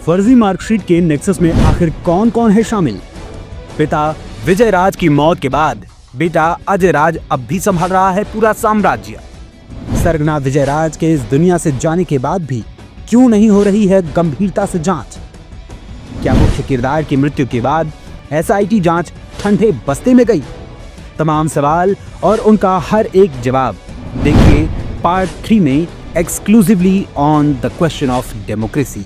फर्जी मार्कशीट के नेक्सस में आखिर कौन कौन है शामिल? पिता विजय राज की मौत के बाद बेटा अजय राज अब भी संभाल रहा है पूरा साम्राज्य। सरगना विजय राज के इस दुनिया से जाने के बाद भी क्यों नहीं हो रही है गंभीरता से जांच? क्या मुख्य किरदार की मृत्यु के बाद एसआईटी जांच ठंडे बस्ते में गई? तमाम सवाल और उनका हर एक जवाब देखिए पार्ट 3 में exclusively on the question of democracy.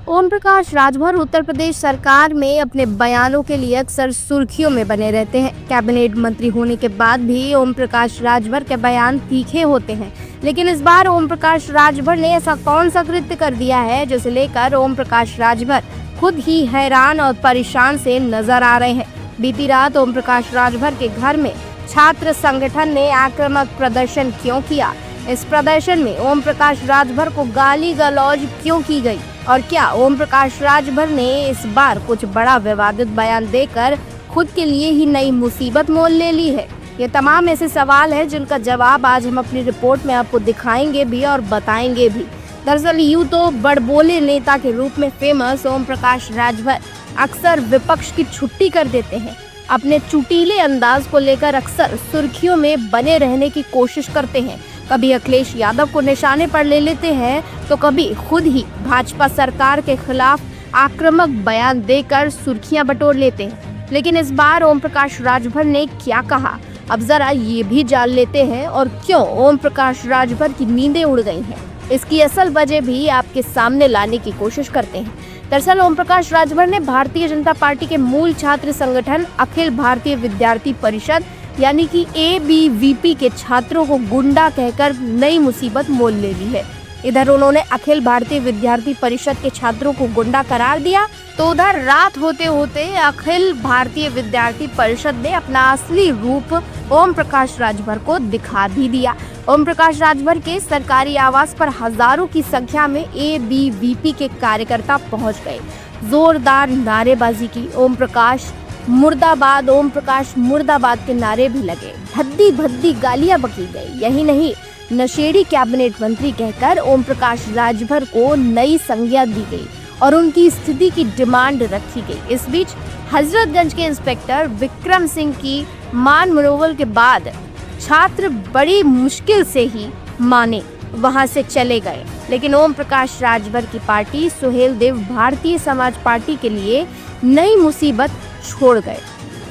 Om Prakash Rajbhar Uttar Pradesh सरकार में अपने बयानों के लिए अक्सर सुर्खियों में बने रहते हैं। कैबिनेट मंत्री होने के बाद भी ओम प्रकाश राजभर के बयान तीखे होते हैं, लेकिन इस बार ओम प्रकाश राजभर ने ऐसा कौन सा कृत्य कर दिया है जिसे लेकर ओम प्रकाश राजभर खुद ही हैरान और परेशान से नजर आ रहे हैं। बीती रात ओम प्रकाश राजभर के घर में छात्र संगठन ने आक्रामक प्रदर्शन क्यों किया? इस प्रदर्शन में ओम प्रकाश राजभर को गाली गलौज क्यों की गई? और क्या ओम प्रकाश राजभर ने इस बार कुछ बड़ा विवादित बयान देकर खुद के लिए ही नई मुसीबत मोल ले ली है? ये तमाम ऐसे सवाल हैं जिनका जवाब आज हम अपनी रिपोर्ट में आपको दिखाएंगे भी और बताएंगे भी। दरअसल यूं तो बड़बोले नेता के रूप में फेमस ओम प्रकाश राजभर अक्सर विपक्ष की छुट्टी कर देते हैं। अपने चुटीले अंदाज को लेकर अक्सर सुर्खियों में बने रहने की कोशिश करते हैं। कभी अखिलेश यादव को निशाने पर ले लेते हैं तो कभी खुद ही भाजपा सरकार के खिलाफ आक्रामक बयान देकर सुर्खियां बटोर लेते हैं। लेकिन इस बार ओम प्रकाश राजभर ने क्या कहा, अब जरा ये भी जान लेते हैं और क्यों ओम प्रकाश राजभर की नींदें उड़ गई हैं। इसकी असल वजह भी आपके सामने लाने की कोशिश करते हैं। दरअसल ओम प्रकाश राजभर ने भारतीय जनता पार्टी के मूल छात्र संगठन अखिल भारतीय विद्यार्थी परिषद यानी कि ABVP के छात्रों को गुंडा कहकर नई मुसीबत मोल ले ली है। इधर उन्होंने अखिल भारतीय विद्यार्थी परिषद के छात्रों को गुंडा करार दिया, तो उधर रात होते होते अखिल भारतीय विद्यार्थी परिषद ने अपना असली रूप ओम प्रकाश राजभर को दिखा भी दिया। ओम प्रकाश राजभर के सरकारी आवास पर हजारों की संख्या में ABVP के कार्यकर्ता पहुंच गए। जोरदार नारेबाजी की, ओम प्रकाश मुर्दाबाद के नारे भी लगे। भद्दी भद्दी गालियां बकी गई। यही नहीं, नशेड़ी कैबिनेट मंत्री कहकर ओम प्रकाश राजभर को नई संज्ञा दी गई और उनकी स्थिति की डिमांड रखी गई। इस बीच हजरतगंज के इंस्पेक्टर विक्रम सिंह की मान मनोवल के बाद छात्र बड़ी मुश्किल से ही माने वहां से चले गए। लेकिन ओम प्रकाश राजभर की पार्टी सुहेल देव भारतीय समाज पार्टी के लिए नई मुसीबत छोड़ गए।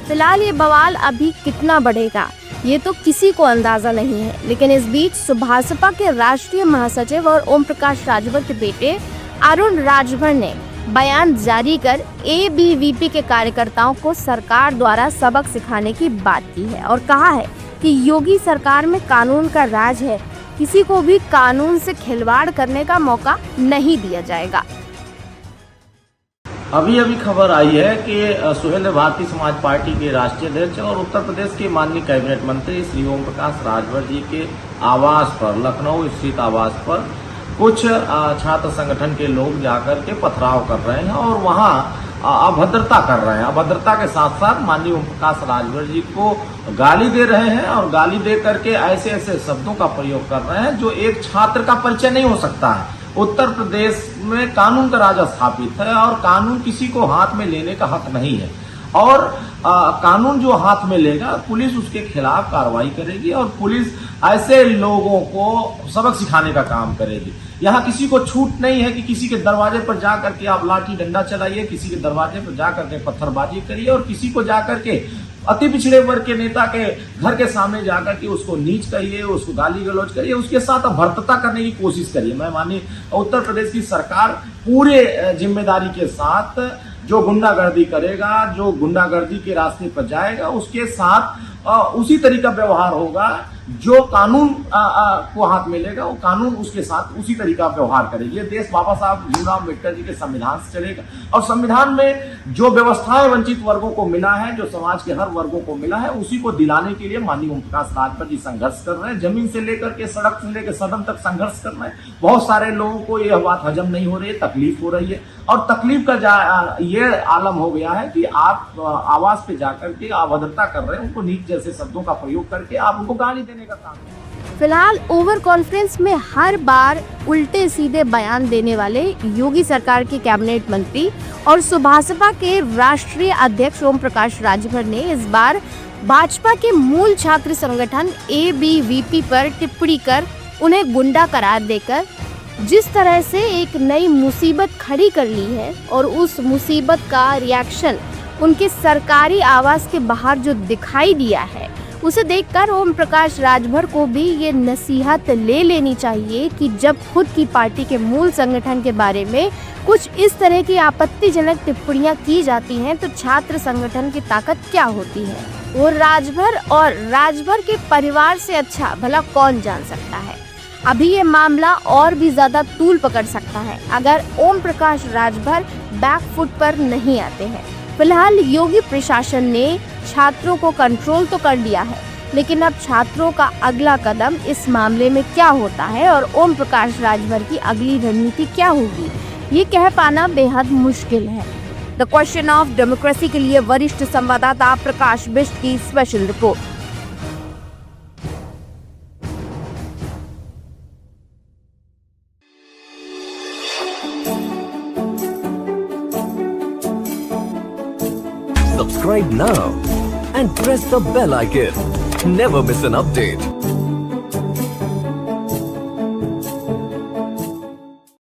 फिलहाल ये बवाल अभी कितना बढ़ेगा ये तो किसी को अंदाजा नहीं है, लेकिन इस बीच सुभासपा के राष्ट्रीय महासचिव और ओम प्रकाश राजभर के बेटे अरुण राजभर ने बयान जारी कर ABVP के कार्यकर्ताओं को सरकार द्वारा सबक सिखाने की बात की है और कहा है कि योगी सरकार में कानून का राज है, किसी को भी कानून से खिलवाड़ करने का मौका नहीं दिया जाएगा। अभी खबर आई है कि सुहेल देव भारतीय समाज पार्टी के राष्ट्रीय अध्यक्ष और उत्तर प्रदेश के माननीय कैबिनेट मंत्री श्री ओम प्रकाश राजभर जी के आवास पर, लखनऊ स्थित आवास पर कुछ छात्र संगठन के लोग जाकर के पथराव कर रहे हैं और वहां अभद्रता कर रहे हैं। अभद्रता के साथ साथ माननीय ओम प्रकाश राजभर जी को गाली दे रहे हैं और गाली दे करके ऐसे ऐसे शब्दों का प्रयोग कर रहे हैं जो एक छात्र का परिचय नहीं हो सकता है। उत्तर प्रदेश में कानून का राज स्थापित है और कानून किसी को हाथ में लेने का हक नहीं है और कानून जो हाथ में लेगा पुलिस उसके खिलाफ कार्रवाई करेगी और पुलिस ऐसे लोगों को सबक सिखाने का काम करेगी। यहाँ किसी को छूट नहीं है कि किसी के दरवाजे पर जा करके आप लाठी डंडा चलाइए, किसी के दरवाजे पर जा करके पत्थरबाजी करिए और किसी को जा करके अति पिछड़े वर्ग के नेता के घर के सामने जाकर के उसको नीच करिए, उसको गाली गलौज करिए, उसके साथ भर्तता करने की कोशिश करिए। मैं मानिए उत्तर प्रदेश की सरकार पूरे जिम्मेदारी के साथ जो गुंडागर्दी करेगा, जो गुंडागर्दी के रास्ते पर जाएगा, उसके साथ उसी तरीका व्यवहार होगा। जो कानून को हाथ में लेगा वो कानून उसके साथ उसी तरीका व्यवहार करेगी। ये देश बाबा साहब भीमराव अम्बेडकर जी के संविधान से चलेगा और संविधान में जो व्यवस्थाएं वंचित वर्गों को मिला है, जो समाज के हर वर्गों को मिला है, उसी को दिलाने के लिए माननीय ओम प्रकाश राजभर जी संघर्ष कर रहे हैं। जमीन से लेकर के सड़क से लेकर सदन तक संघर्ष कर रहे हैं। बहुत सारे लोगों को यह बात हजम नहीं हो रही है, तकलीफ हो रही है और तकलीफ का ये आलम हो गया है कि आप आवाज पे जाकर के अभद्रता कर रहे हैं, उनको नीच जैसे शब्दों का प्रयोग करके आप उनको गाली देने का काम है। फिलहाल ओवर कॉन्फ्रेंस में हर बार उल्टे सीधे बयान देने वाले योगी सरकार के कैबिनेट मंत्री और सुभाषपा के राष्ट्रीय अध्यक्ष ओम प्रकाश राजभर ने इस बार भाजपा के मूल छात्र संगठन ABVP पर टिप्पणी कर उन्हें गुंडा करार देकर जिस तरह से एक नई मुसीबत खड़ी कर ली है और उस मुसीबत का रिएक्शन उनके सरकारी आवास के बाहर जो दिखाई दिया है, उसे देखकर ओम प्रकाश राजभर को भी ये नसीहत ले लेनी चाहिए कि जब खुद की पार्टी के मूल संगठन के बारे में कुछ इस तरह की आपत्तिजनक टिप्पणियां की जाती हैं तो छात्र संगठन की ताकत क्या होती है, वो राजभर के परिवार से अच्छा भला कौन जान सकता है। अभी ये मामला और भी ज्यादा तूल पकड़ सकता है अगर ओम प्रकाश राजभर बैकफुट पर नहीं आते हैं। फिलहाल योगी प्रशासन ने छात्रों को कंट्रोल तो कर लिया है, लेकिन अब छात्रों का अगला कदम इस मामले में क्या होता है और ओम प्रकाश राजभर की अगली रणनीति क्या होगी, ये कह पाना बेहद मुश्किल है। द क्वेश्चन ऑफ डेमोक्रेसी के लिए वरिष्ठ संवाददाता प्रकाश बिष्ट की special report. Subscribe now and press the bell icon. Never miss an update.